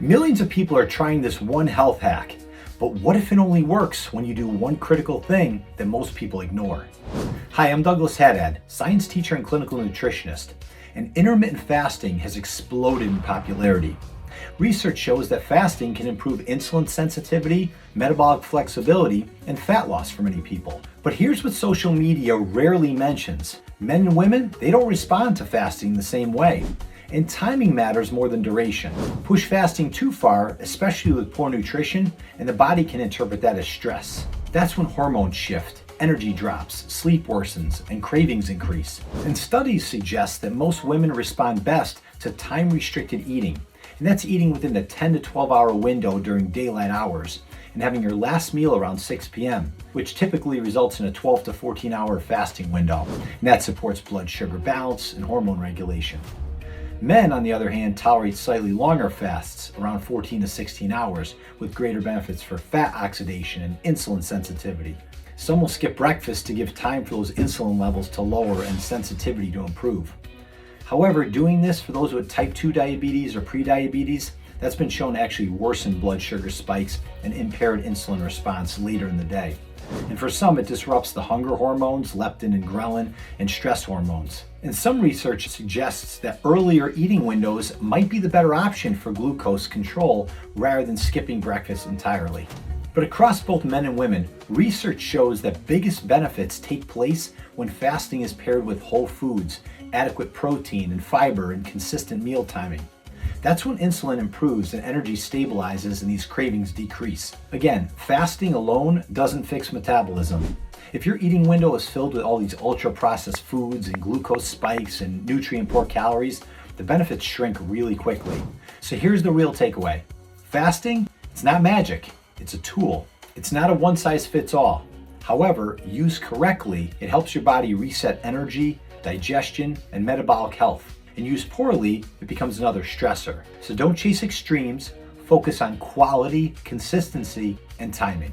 Millions of people are trying this one health hack, but what if it only works when you do one critical thing that most people ignore? Hi, I'm Douglas Haddad, science teacher and clinical nutritionist, and intermittent fasting has exploded in popularity. Research shows that fasting can improve insulin sensitivity, metabolic flexibility, and fat loss for many people. But here's what social media rarely mentions. Men and women, they don't respond to fasting the same way. And timing matters more than duration. Push fasting too far, especially with poor nutrition, and the body can interpret that as stress. That's when hormones shift, energy drops, sleep worsens, and cravings increase. And studies suggest that most women respond best to time-restricted eating. And that's eating within the 10 to 12 hour window during daylight hours and having your last meal around 6 p.m., which typically results in a 12 to 14 hour fasting window. And that supports blood sugar balance and hormone regulation. Men, on the other hand, tolerate slightly longer fasts, around 14 to 16 hours, with greater benefits for fat oxidation and insulin sensitivity. Some will skip breakfast to give time for those insulin levels to lower and sensitivity to improve. However, doing this for those with type 2 diabetes or prediabetes, that's been shown to actually worsen blood sugar spikes and impaired insulin response later in the day. And for some, it disrupts the hunger hormones, leptin and ghrelin, and stress hormones. And some research suggests that earlier eating windows might be the better option for glucose control rather than skipping breakfast entirely. But across both men and women, research shows that biggest benefits take place when fasting is paired with whole foods, adequate protein and fiber, and consistent meal timing. That's when insulin improves and energy stabilizes and these cravings decrease. Again, fasting alone doesn't fix metabolism. If your eating window is filled with all these ultra-processed foods and glucose spikes and nutrient-poor calories, the benefits shrink really quickly. So here's the real takeaway. Fasting, it's not magic, it's a tool. It's not a one-size-fits-all. However, used correctly, it helps your body reset energy, digestion, and metabolic health. And used poorly, it becomes another stressor. So don't chase extremes, focus on quality, consistency, and timing.